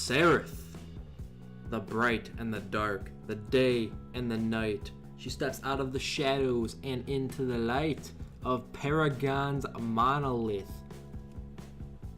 Serath, the bright and the dark, the day and the night. She steps out of the shadows and into the light of Paragon's monolith.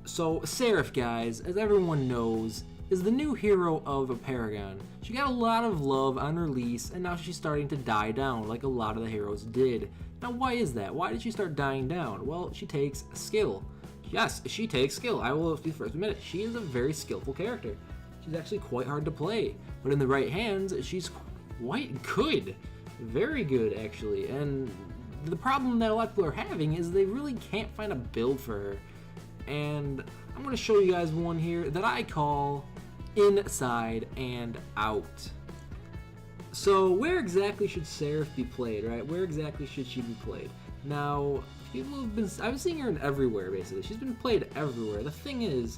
So Serath, guys, as everyone knows, is the new hero of a Paragon. She got a lot of love on release, and now she's starting to die down like a lot of the heroes did. Now why is that? Why did she start dying down? Well, she takes skill. Yes, she takes skill. I will be the first to admit it. She is a very skillful character. She's actually quite hard to play, but in the right hands, she's quite good. Very good, actually. And the problem that a lot of people are having is they really can't find a build for her. And I'm going to show you guys one here that I call Inside and Out. So where exactly should Serath be played, right? Where exactly should she be played? Now, people have been, I've been seeing her in everywhere, basically. She's been played everywhere. The thing is,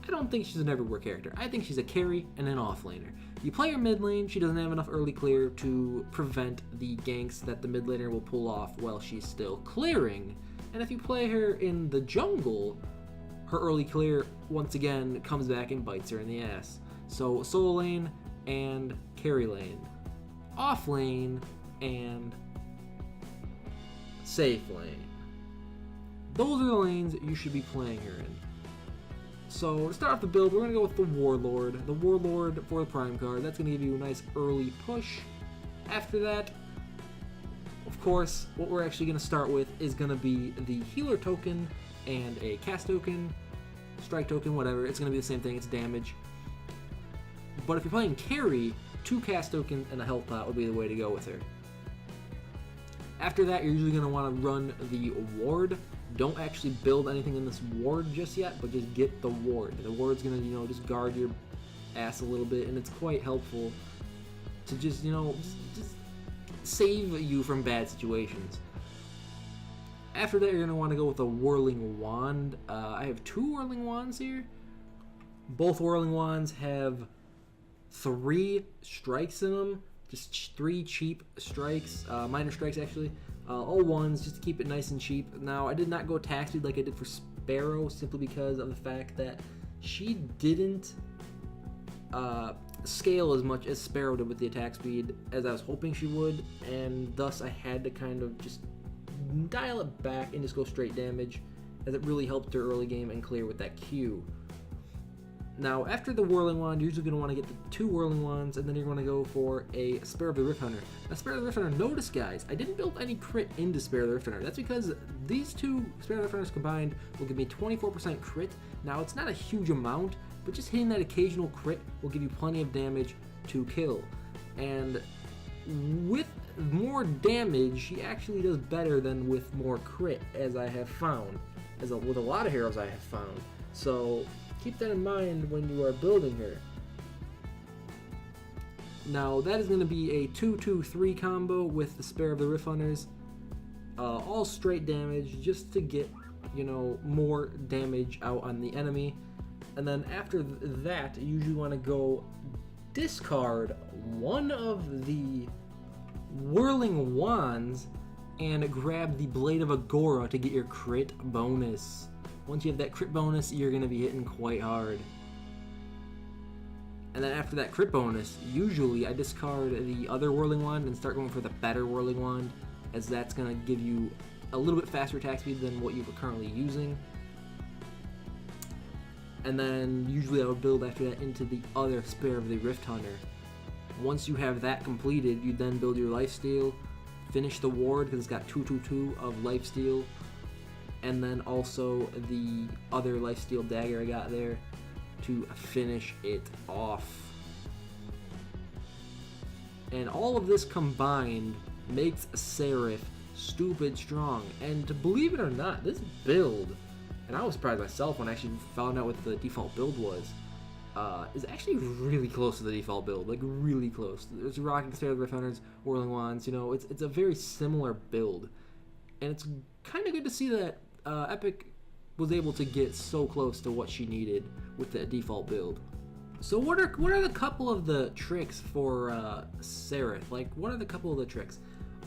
I don't think she's an everywhere character. I think she's a carry and an offlaner. You play her mid lane, she doesn't have enough early clear to prevent the ganks that the mid laner will pull off while she's still clearing. And if you play her in the jungle, her early clear once again comes back and bites her in the ass. So solo lane and carry lane, off lane and safe lane. Those are the lanes you should be playing her in. So to start off the build, we're going to go with the Warlord. The Warlord for the Prime card. That's going to give you a nice early push. After that, of course, what we're actually going to start with is going to be the Healer token and a Cast token, Strike token, whatever. It's going to be the same thing. It's damage. But if you're playing carry, 2 Cast tokens and a Health pot would be the way to go with her. After that, you're usually going to want to run the Ward. Don't actually build anything in this ward just yet, but just get the ward. The ward's gonna, just guard your ass a little bit, and it's quite helpful to just, just save you from bad situations. After that, you're gonna want to go with a Whirling Wand. I have 2 Whirling Wands here. Both Whirling Wands have 3 strikes in them, just 3 cheap strikes, minor strikes actually. All ones, just to keep it nice and cheap. Now, I did not go attack speed like I did for Sparrow, simply because of the fact that she didn't scale as much as Sparrow did with the attack speed as I was hoping she would, and thus I had to kind of just dial it back and just go straight damage, as it really helped her early game and clear with that Q. Now, after the Whirling Wand, you're usually going to want to get the 2 Whirling Wands, and then you're going to go for a Spear of the Rift Hunter. Now, Spear of the Rift Hunter, notice guys, I didn't build any crit into Spear of the Rift Hunter. That's because these 2 Spear of the Rift Hunters combined will give me 24% crit. Now, it's not a huge amount, but just hitting that occasional crit will give you plenty of damage to kill. And with more damage, she actually does better than with more crit, as I have found, with a lot of heroes I have found. So keep that in mind when you are building her. Now that is going to be a 2-2-3 combo with the Spear of the Rift Hunters. All straight damage just to get, more damage out on the enemy. And then after that, you usually want to go discard one of the Whirling Wands and grab the Blade of Agora to get your crit bonus. Once you have that crit bonus, you're going to be hitting quite hard. And then after that crit bonus, usually I discard the other Whirling Wand and start going for the better Whirling Wand, as that's going to give you a little bit faster attack speed than what you're currently using. And then usually I would build after that into the other Spear of the Rift Hunter. Once you have that completed, you then build your lifesteal, finish the ward because it's got 2-2-2 of lifesteal, and then also the other lifesteal dagger I got there to finish it off. And all of this combined makes Serath stupid strong. And to believe it or not, this build, and I was surprised myself when I actually found out what the default build was, is actually really close to the default build, like really close. There's rocking Spear of the Rift Hunters, Whirling Wands, it's a very similar build. And it's kind of good to see that Epic was able to get so close to what she needed with the default build. So what are the couple of the tricks for Serath? Like, what are the couple of the tricks?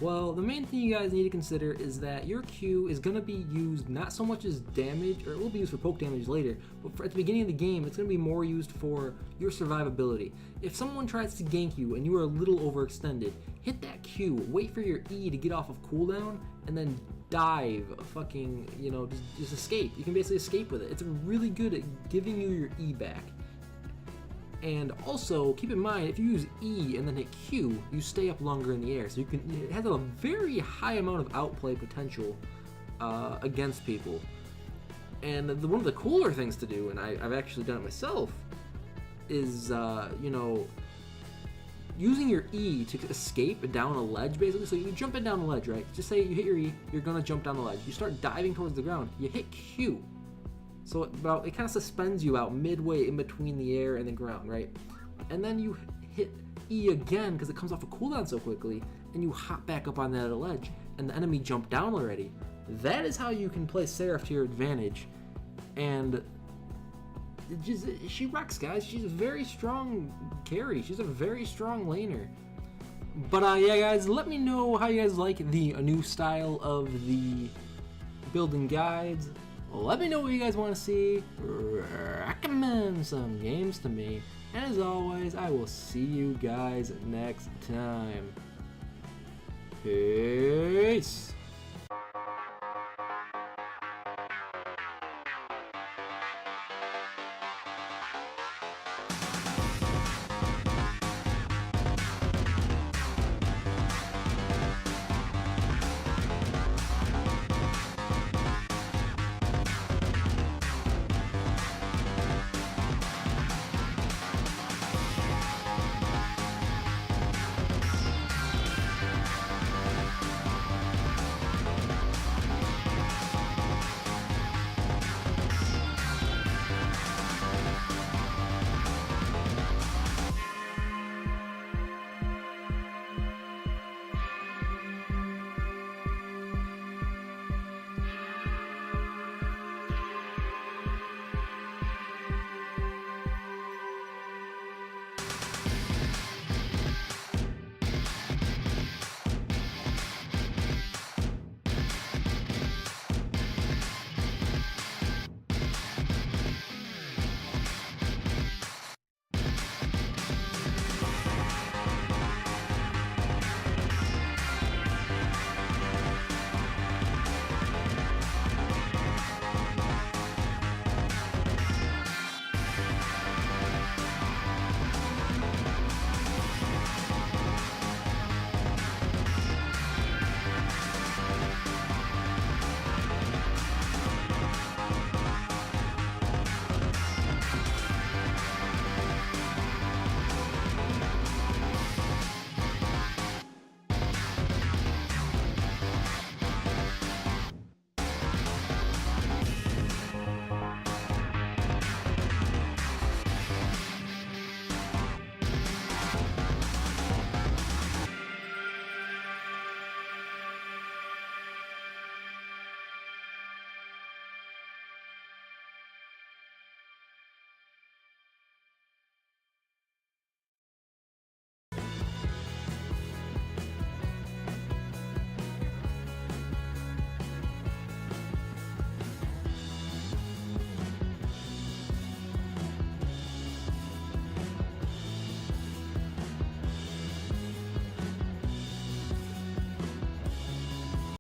Well, the main thing you guys need to consider is that your Q is going to be used not so much as damage, or it will be used for poke damage later, but at the beginning of the game, it's going to be more used for your survivability. If someone tries to gank you and you are a little overextended, hit that Q, wait for your E to get off of cooldown, and then dive, fucking, you know, just escape. You can basically escape with it. It's really good at giving you your E back. And also, keep in mind, if you use E and then hit Q, you stay up longer in the air. So it has a very high amount of outplay potential against people. And one of the cooler things to do, and I've actually done it myself, is, you know, using your E to escape down a ledge, basically. So you jump down a ledge, right? Just say you hit your E, you're going to jump down the ledge. You start diving towards the ground. You hit Q. So it kind of suspends you out midway in between the air and the ground, right? And then you hit E again because it comes off a cooldown so quickly, and you hop back up on that ledge, and the enemy jumped down already. That is how you can play Serath to your advantage, and she wrecks, guys. She's a very strong carry. She's a very strong laner. But yeah, guys, let me know how you guys like the new style of the building guides. Let me know what you guys want to see. Recommend some games to me. And as always, I will see you guys next time. Peace.